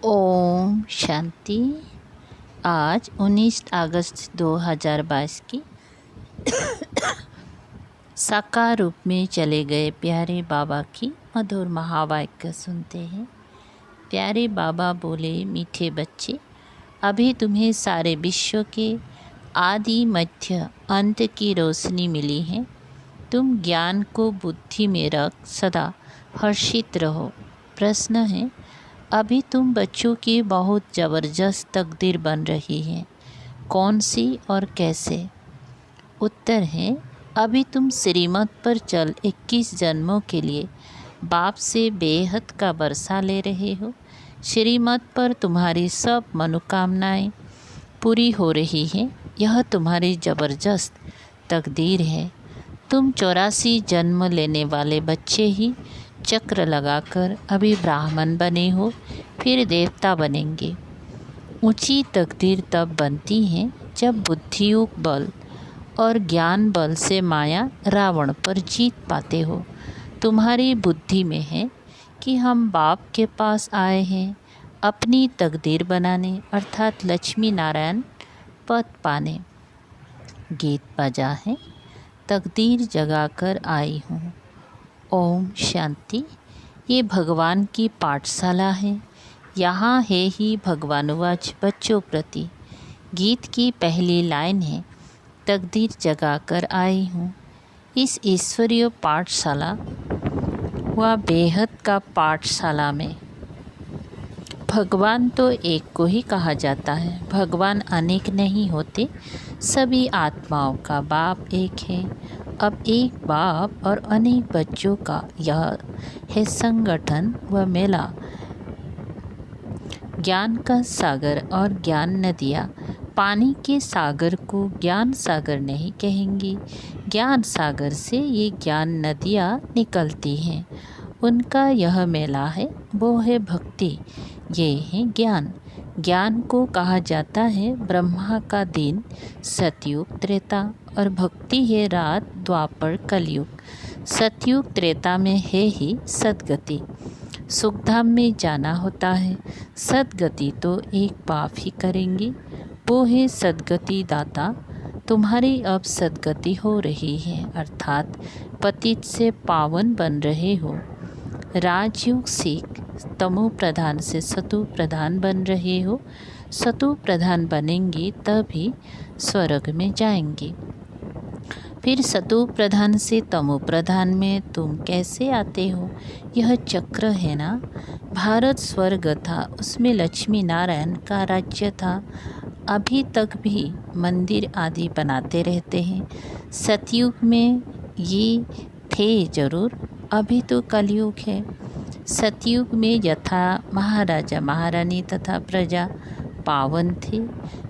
ओम शांति। आज 19 अगस्त 2022 की साकार रूप में चले गए प्यारे बाबा की मधुर महावाक्य सुनते हैं। प्यारे बाबा बोले, मीठे बच्चे, अभी तुम्हें सारे विश्व के आदि मध्य अंत की रोशनी मिली है। तुम ज्ञान को बुद्धि में रख सदा हर्षित रहो। प्रश्न है, अभी तुम बच्चों की बहुत ज़बरदस्त तकदीर बन रही है। कौन सी और कैसे? उत्तर है, अभी तुम श्रीमत पर चल 21 जन्मों के लिए बाप से बेहद का वर्षा ले रहे हो। श्रीमत पर तुम्हारी सब मनोकामनाएं पूरी हो रही हैं। यह तुम्हारी ज़बरदस्त तकदीर है। तुम 84 जन्म लेने वाले बच्चे ही चक्र लगाकर अभी ब्राह्मण बने हो, फिर देवता बनेंगे। ऊंची तकदीर तब बनती है जब बुद्धियुक्त बल और ज्ञान बल से माया रावण पर जीत पाते हो। तुम्हारी बुद्धि में है कि हम बाप के पास आए हैं अपनी तकदीर बनाने, अर्थात लक्ष्मी नारायण पद पाने। गीत बजा है, तकदीर जगाकर आई हूँ। ओम शांति। ये भगवान की पाठशाला है। यहाँ है ही भगवानुवाच बच्चों प्रति। गीत की पहली लाइन है, तकदीर जगाकर आई हूँ। इस ईश्वरीय पाठशाला व बेहद का पाठशाला में भगवान तो एक को ही कहा जाता है। भगवान अनेक नहीं होते, सभी आत्माओं का बाप एक है। अब एक बाप और अनेक बच्चों का यह है संगठन व मेला। ज्ञान का सागर और ज्ञान नदियाँ। पानी के सागर को ज्ञान सागर नहीं कहेंगे। ज्ञान सागर से ये ज्ञान नदियाँ निकलती हैं। उनका यह मेला है, वो है भक्ति, ये है ज्ञान। ज्ञान को कहा जाता है ब्रह्मा का दिन, सतयुग त्रेता, और भक्ति है रात, द्वापर कलयुग। सतयुग त्रेता में है ही सद्गति, सुखधाम में जाना होता है। सद्गति तो एक बाप ही करेंगे, वो है सद्गति दाता। तुम्हारी अब सद्गति हो रही है, अर्थात पतित से पावन बन रहे हो। राजयोग सीख तमो प्रधान से सतु प्रधान बन रहे हो। सतु प्रधान बनेंगे तभी स्वर्ग में जाएंगे। फिर सतु प्रधान से तमो प्रधान में तुम कैसे आते हो? यह चक्र है ना। भारत स्वर्ग था, उसमें लक्ष्मी नारायण का राज्य था। अभी तक भी मंदिर आदि बनाते रहते हैं। सतयुग में ये थे जरूर, अभी तो कलयुग है। सतयुग में यथा महाराजा महारानी तथा प्रजा पावन थे।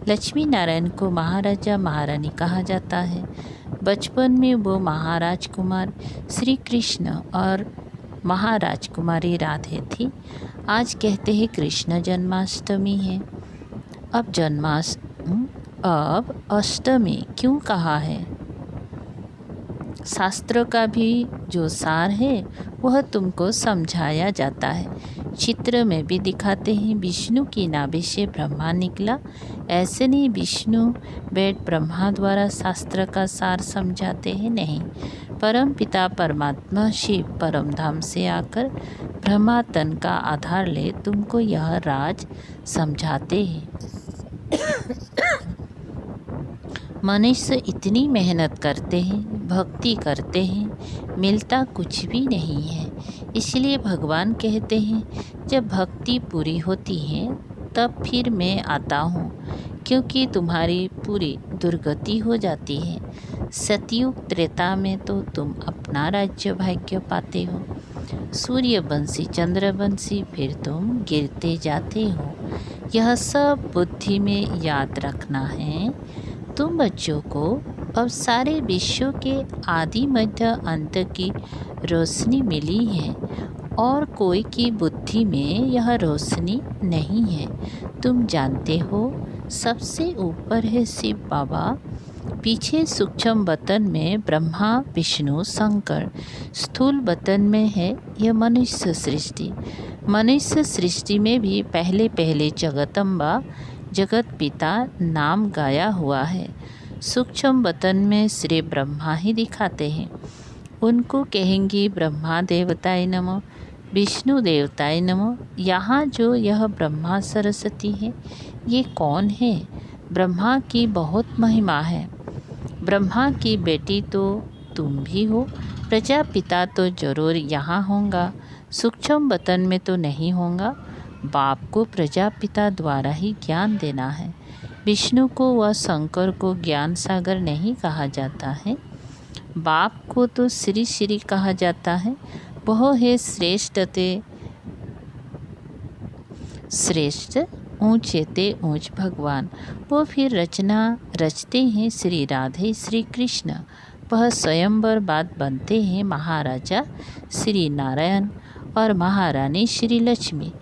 लक्ष्मी नारायण को महाराजा महारानी कहा जाता है। बचपन में वो महाराज कुमार श्री कृष्ण और महाराज कुमारी राधे थी। आज कहते हैं कृष्ण जन्माष्टमी है। अब अष्टमी क्यों कहा है? शास्त्र का भी जो सार है वह तुमको समझाया जाता है। चित्र में भी दिखाते हैं, विष्णु की नाभि से ब्रह्मा निकला। ऐसे नहीं विष्णु बैठ ब्रह्मा द्वारा शास्त्र का सार समझाते हैं, नहीं। परम पिता परमात्मा शिव परम धाम से आकर ब्रह्मा तन का आधार ले तुमको यह राज समझाते हैं। मनुष्य इतनी मेहनत करते हैं, भक्ति करते हैं, मिलता कुछ भी नहीं है। इसलिए भगवान कहते हैं, जब भक्ति पूरी होती है तब फिर मैं आता हूँ, क्योंकि तुम्हारी पूरी दुर्गति हो जाती है। सतयुग त्रेता में तो तुम अपना राज्य भाग्य पाते हो, सूर्यवंशी चंद्रवंशी, फिर तुम गिरते जाते हो। यह सब बुद्धि में याद रखना है। तुम बच्चों को अब सारे विश्व के आदि मध्य अंत की रोशनी मिली है और कोई की बुद्धि में यह रोशनी नहीं है। तुम जानते हो सबसे ऊपर है शिव बाबा, पीछे सूक्ष्म बतन में ब्रह्मा विष्णु शंकर, स्थूल बतन में है यह मनुष्य सृष्टि। मनुष्य सृष्टि में भी पहले पहले जगदम्बा जगत पिता नाम गाया हुआ है। सूक्ष्म बतन में श्री ब्रह्मा ही दिखाते हैं। उनको कहेंगे ब्रह्मा देवताय नमः, विष्णु देवताय नमः। यहाँ जो यह ब्रह्मा सरस्वती है, ये कौन है? ब्रह्मा की बहुत महिमा है। ब्रह्मा की बेटी तो तुम भी हो। प्रजापिता तो जरूर यहाँ होगा, सूक्ष्म बतन में तो नहीं होगा। बाप को प्रजापिता द्वारा ही ज्ञान देना है। विष्णु को व शंकर को ज्ञान सागर नहीं कहा जाता है। बाप को तो श्री श्री कहा जाता है। वह है श्रेष्ठ ऊँचे ते ऊँच भगवान। वो फिर रचना रचते हैं श्री राधे श्री कृष्ण। वह स्वयंवर बाद बनते हैं महाराजा श्री नारायण और महारानी श्री लक्ष्मी।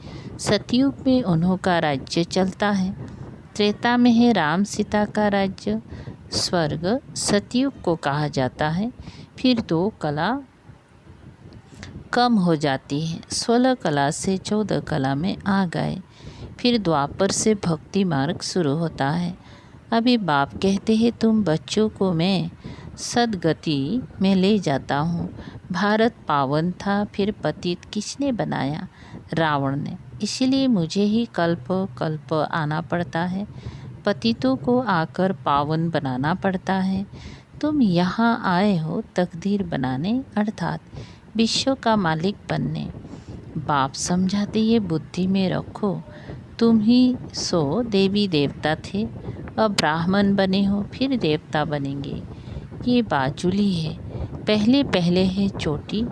सतयुग में उन्हों का राज्य चलता है। त्रेता में है राम सीता का राज्य। स्वर्ग सतयुग को कहा जाता है। फिर 2 कला कम हो जाती है। 16 कला से 14 कला में आ गए। फिर द्वापर से भक्ति मार्ग शुरू होता है। अभी बाप कहते हैं तुम बच्चों को मैं सदगति में ले जाता हूँ। भारत पावन था, फिर पतित किसने बनाया? रावण ने। इसलिए मुझे ही कल्प कल्प आना पड़ता है। पतितों को आकर पावन बनाना पड़ता है। तुम यहाँ आए हो तकदीर बनाने, अर्थात विश्व का मालिक बनने। बाप समझाते ये बुद्धि में रखो, तुम ही सो देवी देवता थे, अब ब्राह्मण बने हो फिर देवता बनेंगे। ये बाजुली है, पहले पहले है चोटी,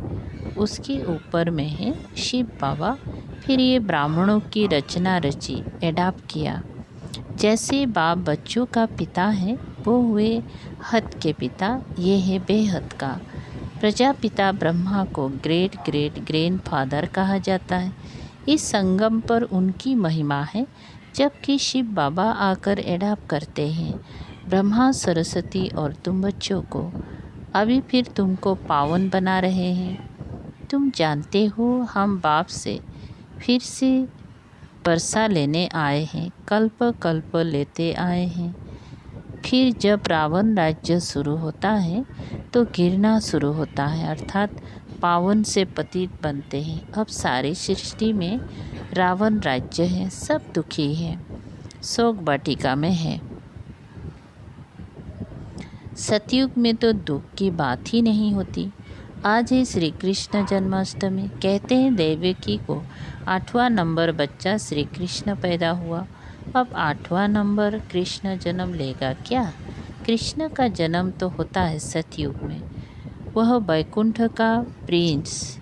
उसके ऊपर में है शिव बाबा। फिर ये ब्राह्मणों की रचना रची, एडाप्ट किया। जैसे बाप बच्चों का पिता है, वो हुए हद के पिता, ये है बेहद का। प्रजापिता ब्रह्मा को ग्रेट ग्रेट ग्रैंडफादर कहा जाता है। इस संगम पर उनकी महिमा है, जबकि शिव बाबा आकर एडाप्ट करते हैं ब्रह्मा सरस्वती और तुम बच्चों को। अभी फिर तुमको पावन बना रहे हैं। तुम जानते हो हम बाप से फिर से वर्षा लेने आए हैं, कल्प कल्प लेते आए हैं। फिर जब रावण राज्य शुरू होता है तो गिरना शुरू होता है, अर्थात पावन से पतित बनते हैं। अब सारी सृष्टि में रावण राज्य है, सब दुखी है, शोक वाटिका में है। सतयुग में तो दुख की बात ही नहीं होती। आज है श्री कृष्ण जन्माष्टमी। कहते हैं देवकी को 8वां नंबर बच्चा श्री कृष्ण पैदा हुआ। अब 8वां नंबर कृष्ण जन्म लेगा क्या? कृष्ण का जन्म तो होता है सतयुग में। वह वैकुंठ का प्रिंस,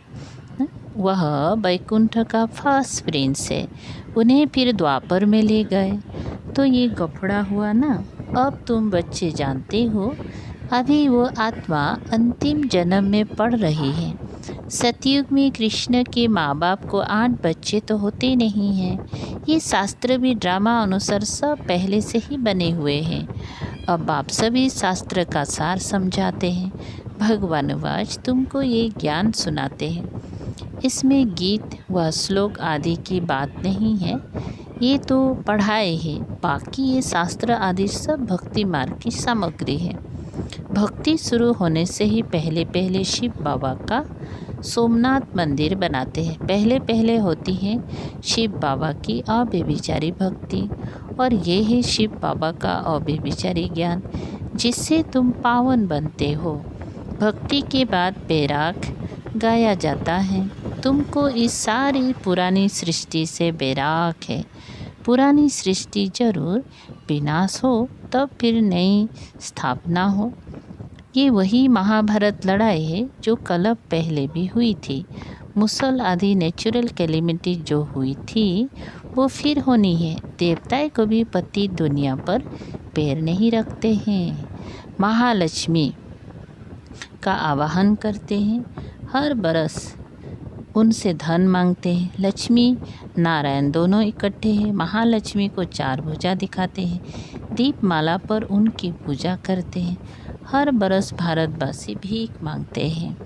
वह वैकुंठ का फर्स्ट प्रिंस है। उन्हें फिर द्वापर में ले गए तो ये गफड़ा हुआ ना। अब तुम बच्चे जानते हो, अभी वो आत्मा अंतिम जन्म में पड़ रही है। सतयुग में कृष्ण के माँ बाप को 8 बच्चे तो होते नहीं हैं। ये शास्त्र भी ड्रामा अनुसार सब पहले से ही बने हुए हैं। अब बाप सभी शास्त्र का सार समझाते हैं। भगवानवाच तुमको ये ज्ञान सुनाते हैं। इसमें गीत व श्लोक आदि की बात नहीं है, ये तो पढ़ाई है। बाकी ये शास्त्र आदि सब भक्ति मार्ग की सामग्री है। भक्ति शुरू होने से ही पहले पहले शिव बाबा का सोमनाथ मंदिर बनाते हैं। पहले पहले होती है शिव बाबा की अव्यभिचारी भक्ति, और ये है शिव बाबा का अव्यभिचारी ज्ञान, जिससे तुम पावन बनते हो। भक्ति के बाद बैराग गाया जाता है। तुमको इस सारी पुरानी सृष्टि से बैराग है। पुरानी सृष्टि जरूर विनाश हो, तब फिर नई स्थापना हो। ये वही महाभारत लड़ाई है जो कल्प पहले भी हुई थी। मुसल आदि नेचुरल कैलेमिटी जो हुई थी वो फिर होनी है। देवताएं कभी पति दुनिया पर पैर नहीं रखते हैं। महालक्ष्मी का आवाहन करते हैं, हर बरस उनसे धन मांगते हैं। लक्ष्मी नारायण दोनों इकट्ठे हैं। महालक्ष्मी को 4 भुजा दिखाते हैं। दीपमाला पर उनकी पूजा करते हैं। हर बरस भारतवासी भीख मांगते हैं।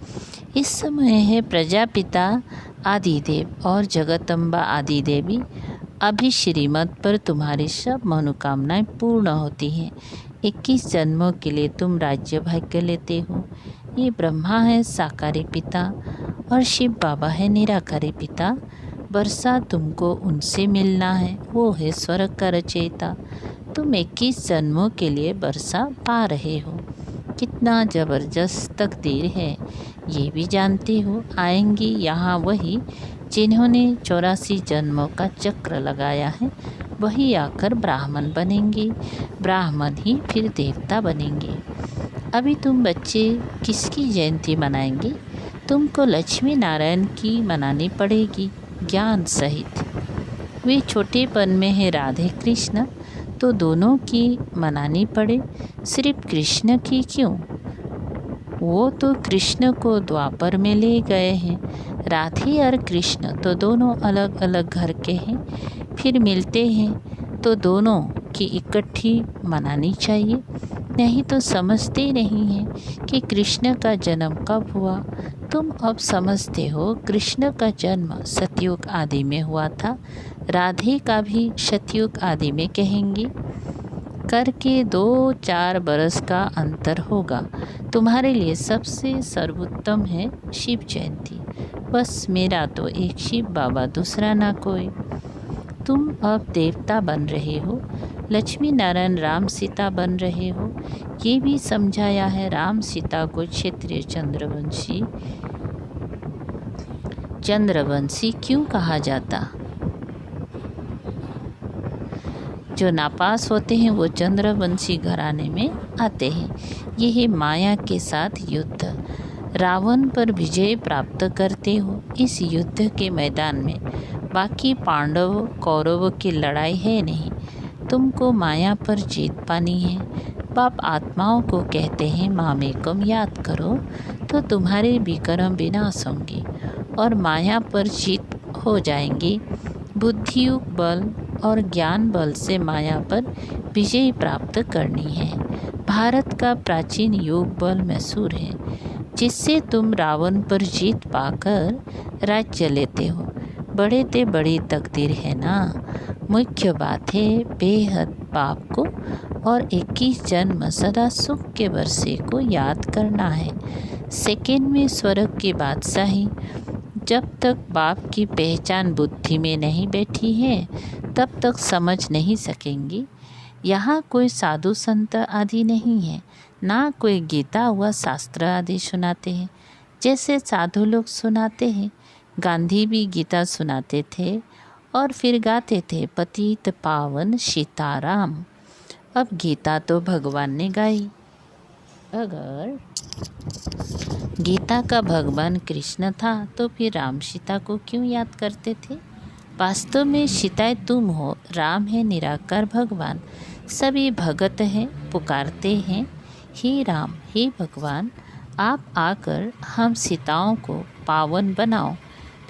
इस समय है प्रजापिता आदिदेव और जगदम्बा आदि देवी। अभी श्रीमत पर तुम्हारी सब मनोकामनाएं पूर्ण होती हैं। 21 जन्मों के लिए तुम राज्य भाग्य लेते हो। ये ब्रह्मा है साकारी पिता और शिव बाबा है निराकारी पिता। वर्षा तुमको उनसे मिलना है, वो है स्वर्ग का रचयिता। तुम 21 जन्मों के लिए वर्षा पा रहे हो। कितना ज़बरदस्त तकदीर है ये भी जानते हो। आएंगी यहाँ वही जिन्होंने 84 जन्मों का चक्र लगाया है, वही आकर ब्राह्मण बनेंगे। ब्राह्मण ही फिर देवता बनेंगे। अभी तुम बच्चे किसकी जयंती मनाएंगे? तुमको लक्ष्मी नारायण की मनानी पड़ेगी ज्ञान सहित। वे छोटेपन में है राधे कृष्ण, तो दोनों की मनानी पड़े, सिर्फ कृष्ण की क्यों? वो तो कृष्ण को द्वापर में ले गए हैं। राधे और कृष्ण तो दोनों अलग अलग घर के हैं, फिर मिलते हैं तो दोनों की इकट्ठी मनानी चाहिए। नहीं तो समझते नहीं हैं कि कृष्ण का जन्म कब हुआ। तुम अब समझते हो कृष्ण का जन्म सतयुग आदि में हुआ था। राधे का भी सतयुग आदि में कहेंगे। करके 2-4 बरस का अंतर होगा। तुम्हारे लिए सबसे सर्वोत्तम है शिव जयंती। बस मेरा तो एक शिव बाबा, दूसरा ना कोई। तुम अब देवता बन रहे हो, लक्ष्मी नारायण राम सीता बन रहे हो। ये भी समझाया है। राम सीता को क्षत्रिय चंद्रवंशी क्यों कहा जाता? जो नापास होते हैं वो चंद्रवंशी घराने में आते हैं। ये है माया के साथ युद्ध। रावण पर विजय प्राप्त करते हो इस युद्ध के मैदान में। बाकी पांडव कौरव की लड़ाई है नहीं। तुमको माया पर जीत पानी है। बाप आत्माओं को कहते हैं मामेकम याद करो तो तुम्हारे विक्रम विनाश होंगे और माया पर जीत हो जाएंगी। बुद्धि बल और ज्ञान बल से माया पर विजय प्राप्त करनी है। भारत का प्राचीन योग बल मैसूर है, जिससे तुम रावण पर जीत पाकर राज्य लेते हो। बड़े ते बड़ी तकदीर है ना। मुख्य बात है बेहद पाप को और 21 जन्म सदा सुख के वर्षे को याद करना है। सेकेंड में स्वर्ग की बादशाही। जब तक बाप की पहचान बुद्धि में नहीं बैठी है तब तक समझ नहीं सकेंगी। यहाँ कोई साधु संत आदि नहीं है, ना कोई गीता हुआ शास्त्र आदि सुनाते हैं जैसे साधु लोग सुनाते हैं। गांधी भी गीता सुनाते थे और फिर गाते थे पतित पावन सीताराम। अब गीता तो भगवान ने गाई। अगर गीता का भगवान कृष्ण था तो फिर राम सीता को क्यों याद करते थे? वास्तव में सीताएं तुम हो, राम है निराकार भगवान। सभी भगत हैं, पुकारते हैं हे राम हे भगवान, आप आकर हम सीताओं को पावन बनाओ।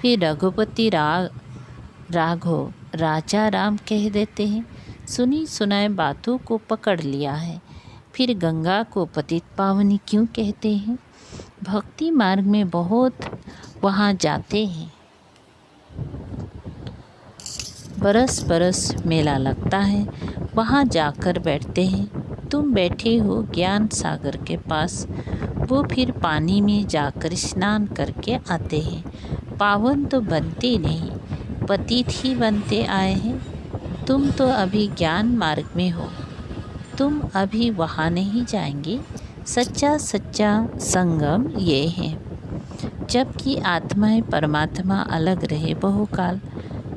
फिर रघुपति राघव राजा राम कह देते हैं। सुनी सुनाए बातों को पकड़ लिया है। फिर गंगा को पतित पावनी क्यों कहते हैं? भक्ति मार्ग में बहुत वहाँ जाते हैं। बरस बरस मेला लगता है, वहाँ जाकर बैठते हैं। तुम बैठे हो ज्ञान सागर के पास, वो फिर पानी में जाकर स्नान करके आते हैं। पावन तो बनते नहीं, पतित ही बनते आए हैं। तुम तो अभी ज्ञान मार्ग में हो, तुम अभी वहाँ नहीं जाएंगे। सच्चा संगम ये है। जबकि आत्माएं परमात्मा अलग रहे बहुकाल,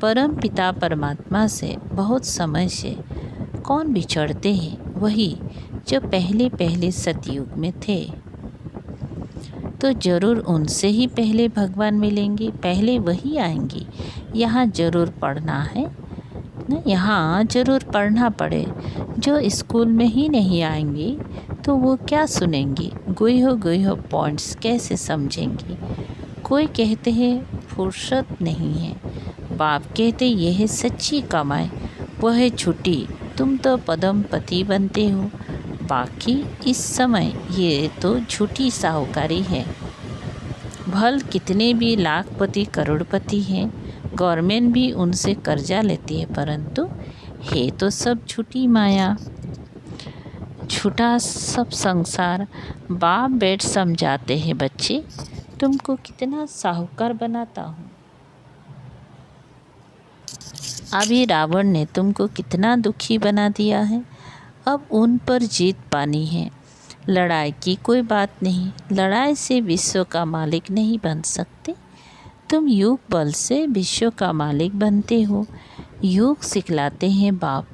परम पिता परमात्मा से बहुत समय से कौन बिछड़ते हैं? वही जो पहले पहले सतयुग में थे। तो जरूर उनसे ही पहले भगवान मिलेंगे, पहले वही आएंगे। यहाँ जरूर पढ़ना है ना, यहाँ जरूर पढ़ना पड़े। जो स्कूल में ही नहीं आएंगे तो वो क्या सुनेंगे? गुह पॉइंट्स कैसे समझेंगे? कोई कहते हैं फुर्सत नहीं है, बाप कहते यह है सच्ची कमाई, वह है छुट्टी तुम तो पद्मपति बनते हो, बाकी इस समय ये तो झूठी साहूकारी है। भल कितने भी लाखपति करोड़पति हैं, गवर्नमेंट भी उनसे कर्जा लेती है, परंतु है तो सब झूठी माया, झूठा सब संसार। बाप बेट समझाते हैं, बच्चे तुमको कितना साहूकार बनाता हूँ। अभी रावण ने तुमको कितना दुखी बना दिया है, अब उन पर जीत पानी है। लड़ाई की कोई बात नहीं, लड़ाई से विश्व का मालिक नहीं बन सकते। तुम युग बल से विश्व का मालिक बनते हो। युग सिखलाते हैं बाप,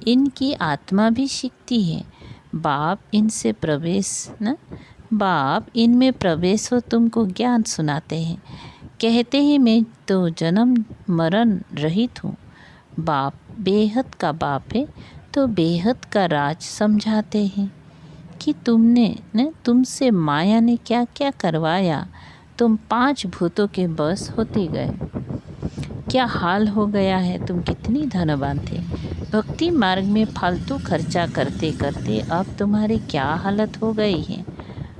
इनकी आत्मा भी सीखती है। बाप इनमें प्रवेश हो तुमको ज्ञान सुनाते हैं। कहते हैं मैं तो जन्म मरण रहित हूँ। बाप बेहद का बाप है तो बेहद का राज समझाते हैं कि तुमसे माया ने क्या क्या करवाया। तुम 5 भूतों के बस होते गए, क्या हाल हो गया है। तुम कितनी धनवान थे, भक्ति मार्ग में फालतू खर्चा करते करते अब तुम्हारी क्या हालत हो गई है।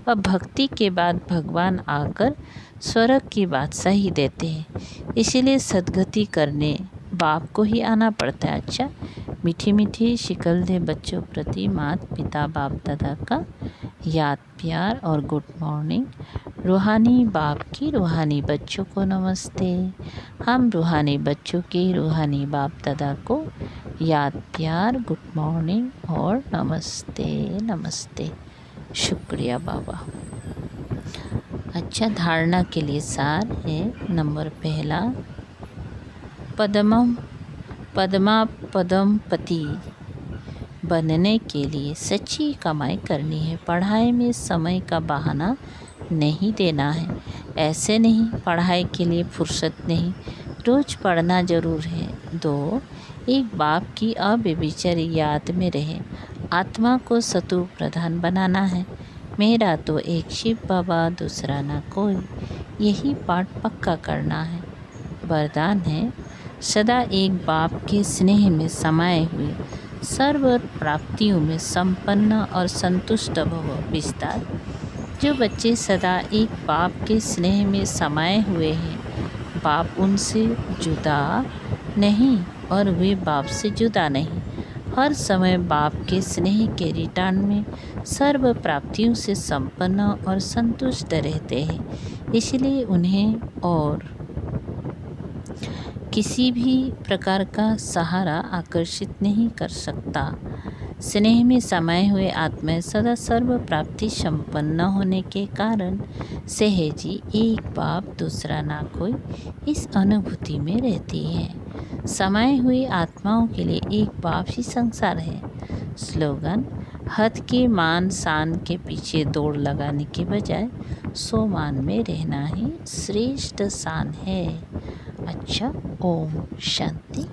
अब भक्ति के बाद भगवान आकर स्वर्ग की बादशाही देते हैं, इसलिए सद्गति करने बाप को ही आना पड़ता है। अच्छा, मीठी मीठी शिकल दे बच्चों प्रति माता पिता बाप दादा का याद प्यार और गुड मॉर्निंग। रूहानी बाप की रूहानी बच्चों को नमस्ते। हम रूहानी बच्चों के रूहानी बाप दादा को याद प्यार गुड मॉर्निंग और नमस्ते नमस्ते। शुक्रिया बाबा। अच्छा, धारणा के लिए सार है। नंबर पहला, पद्मपति बनने के लिए सच्ची कमाई करनी है। पढ़ाई में समय का बहाना नहीं देना है। ऐसे नहीं पढ़ाई के लिए फुर्सत नहीं, रोज़ पढ़ना ज़रूर है। 2, एक बाप की अव्यभिचारी याद में रहे। आत्मा को सतु प्रधान बनाना है। मेरा तो एक शिव बाबा, दूसरा ना कोई, यही पाठ पक्का करना है। वरदान है, सदा एक बाप के स्नेह में समाये हुए, सर्व प्राप्तियों में संपन्न और संतुष्ट भव विस्तार। जो बच्चे सदा एक बाप के स्नेह में समाये हुए हैं, बाप उनसे जुदा नहीं और वे बाप से जुदा नहीं, हर समय बाप के स्नेह के रिटर्न में सर्व प्राप्तियों से संपन्न और संतुष्ट रहते हैं। इसलिए उन्हें और किसी भी प्रकार का सहारा आकर्षित नहीं कर सकता। स्नेह में समाये हुए आत्माएं सदा सर्व प्राप्ति संपन्न होने के कारण सहजी एक बाप दूसरा ना कोई इस अनुभूति में रहती है। समाये हुई आत्माओं के लिए एक बाप ही संसार है। स्लोगन, हद के मान शान के पीछे दौड़ लगाने के बजाय सोमान में रहना ही श्रेष्ठ शान है। अच्छा, ओम शांति।